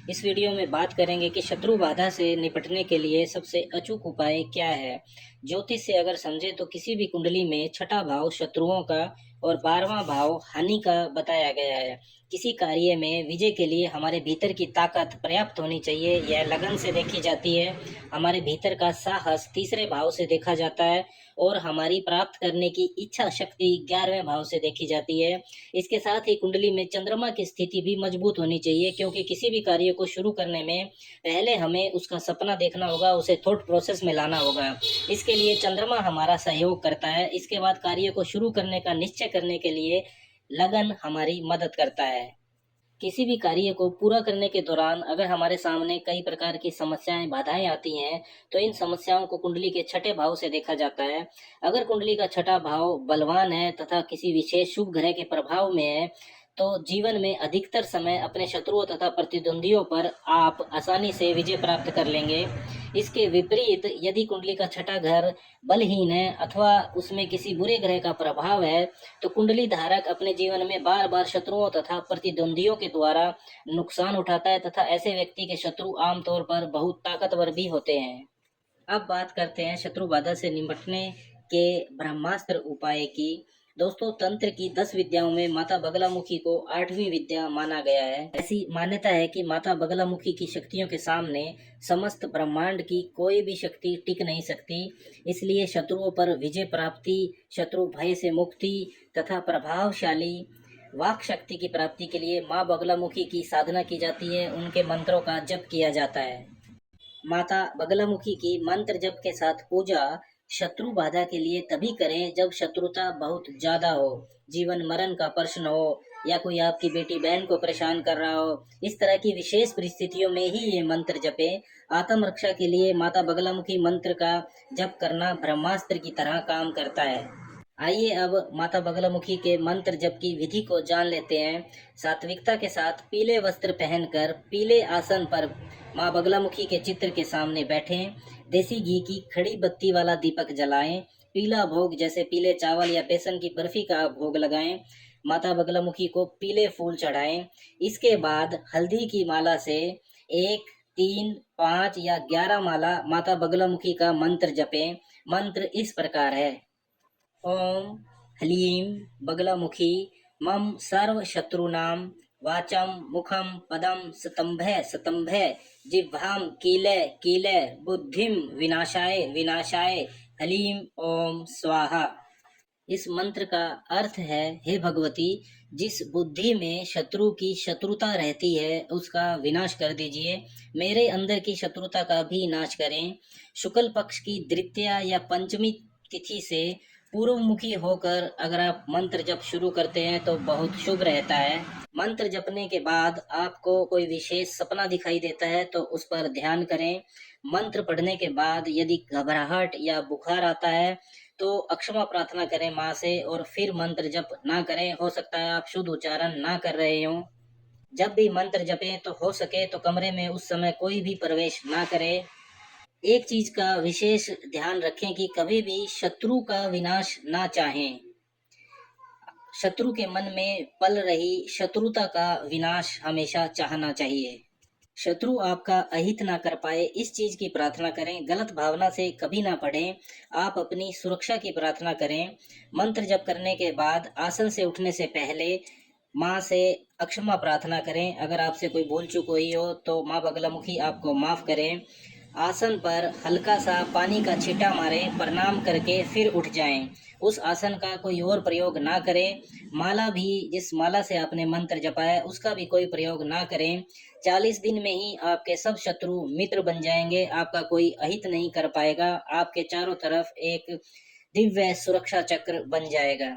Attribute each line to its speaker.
Speaker 1: इस वीडियो में बात करेंगे कि शत्रु बाधा से निपटने के लिए सबसे अचूक उपाय क्या है। ज्योतिष से अगर समझे तो किसी भी कुंडली में छठा भाव शत्रुओं का और 12वां भाव हानि का बताया गया है। किसी कार्य में विजय के लिए हमारे भीतर की ताकत पर्याप्त होनी चाहिए, यह लगन से देखी जाती है। हमारे भीतर का साहस तीसरे भाव से देखा जाता है और हमारी प्राप्त करने की इच्छा शक्ति 11वें भाव से देखी जाती है। इसके साथ ही कुंडली में चंद्रमा की स्थिति भी मजबूत होनी चाहिए, क्योंकि किसी भी कार्य को शुरू करने में पहले हमें उसका सपना देखना होगा, उसे थॉट प्रोसेस में लाना होगा। इसके लिए चंद्रमा हमारा सहयोग करता है। इसके बाद कार्य को शुरू करने का निश्चय करने के लिए लगन हमारी मदद करता है। किसी भी कार्य को पूरा करने के दौरान अगर हमारे सामने कई प्रकार की समस्याएं बाधाएं आती हैं, तो इन समस्याओं को कुंडली के छठे भाव से देखा जाता है। अगर कुंडली का छठा भाव बलवान है तथा किसी विशेष शुभ ग्रह के प्रभाव में है, तो जीवन में अधिकतर समय अपने शत्रुओं तथा प्रतिद्वंदियों पर आप आसानी से विजय प्राप्त कर लेंगे। इसके विपरीत यदि कुंडली का छठा घर बलहीन है अथवा उसमें किसी बुरे ग्रह का प्रभाव है, तो कुंडली धारक अपने जीवन में बार बार शत्रुओं तथा प्रतिद्वंदियों के द्वारा नुकसान उठाता है तथा ऐसे व्यक्ति के शत्रु आमतौर पर बहुत ताकतवर भी होते हैं। अब बात करते हैं शत्रु बाधा से निपटने के ब्रह्मास्त्र उपाय की। दोस्तों, तंत्र की 10 विद्याओं में माता बगलामुखी को 8वीं विद्या माना गया है। ऐसी मान्यता है कि माता बगलामुखी की शक्तियों के सामने समस्त ब्रह्मांड की कोई भी शक्ति टिक नहीं सकती। इसलिए शत्रुओं पर विजय प्राप्ति, शत्रु भय से मुक्ति तथा प्रभावशाली वाक शक्ति की प्राप्ति के लिए माँ बगलामुखी की साधना की जाती है। उनके मंत्रों का जप किया जाता है। माता बगलामुखी की मंत्र जप के साथ पूजा शत्रु बाधा के लिए तभी करें जब शत्रुता बहुत ज्यादा हो, जीवन मरण का प्रश्न हो, या कोई आपकी बेटी बहन को परेशान कर रहा हो। इस तरह की विशेष परिस्थितियों में ही ये मंत्र जपे। आत्म रक्षा के लिए माता बगलामुखी मंत्र का जप करना ब्रह्मास्त्र की तरह काम करता है। आइए अब माता बगलामुखी के मंत्र जप की विधि को जान लेते हैं। सात्विकता के साथ पीले वस्त्र पहनकर पीले आसन पर माँ बगलामुखी के चित्र के सामने बैठें। देसी घी की खड़ी बत्ती वाला दीपक जलाएं। पीला भोग जैसे पीले चावल या बेसन की बर्फी का भोग लगाएं। माता बगलामुखी को पीले फूल चढ़ाएं। इसके बाद हल्दी की माला से 1, 3, 5 या 11 माला माता बगलामुखी का मंत्र जपें। मंत्र इस प्रकार है: ओम ह्लीं बगलामुखी मम सर्व शत्रुनां वाचं मुखं पदं स्तंभे स्तंभे जिह्वां कीले कीले बुद्धिं विनाशाय विनाशाय ह्लीं ओम स्वाहा। इस मंत्र का अर्थ है, हे भगवती, जिस बुद्धि में शत्रु की शत्रुता रहती है उसका विनाश कर दीजिए। मेरे अंदर की शत्रुता का भी नाश करें। शुक्ल पक्ष की द्वितीया या पंचमी तिथि से पूर्वमुखी होकर अगर आप मंत्र जप शुरू करते हैं तो बहुत शुभ रहता है। मंत्र जपने के बाद आपको कोई विशेष सपना दिखाई देता है तो उस पर ध्यान करें। मंत्र पढ़ने के बाद यदि घबराहट या बुखार आता है तो अक्षमा प्रार्थना करें माँ से और फिर मंत्र जप ना करें। हो सकता है आप शुद्ध उच्चारण ना कर रहे हों। जब भी मंत्र जपें तो हो सके तो कमरे में उस समय कोई भी प्रवेश ना करे। एक चीज का विशेष ध्यान रखें कि कभी भी शत्रु का विनाश ना चाहें। शत्रु के मन में पल रही शत्रुता का विनाश हमेशा चाहना चाहिए। शत्रु आपका अहित ना कर पाए, इस चीज की प्रार्थना करें। गलत भावना से कभी ना पढ़ें। आप अपनी सुरक्षा की प्रार्थना करें। मंत्र जप करने के बाद आसन से उठने से पहले माँ से अक्षमा प्रार्थना करें। अगर आपसे कोई भूल चूक हुई हो तो माँ बगलामुखी आपको माफ करें। आसन पर हल्का सा पानी का छींटा मारें, प्रणाम करके फिर उठ जाएं। उस आसन का कोई और प्रयोग ना करें। माला भी, जिस माला से आपने मंत्र जपा है उसका भी कोई प्रयोग ना करें। 40 दिन में ही आपके सब शत्रु मित्र बन जाएंगे। आपका कोई अहित नहीं कर पाएगा। आपके चारों तरफ एक दिव्य सुरक्षा चक्र बन जाएगा।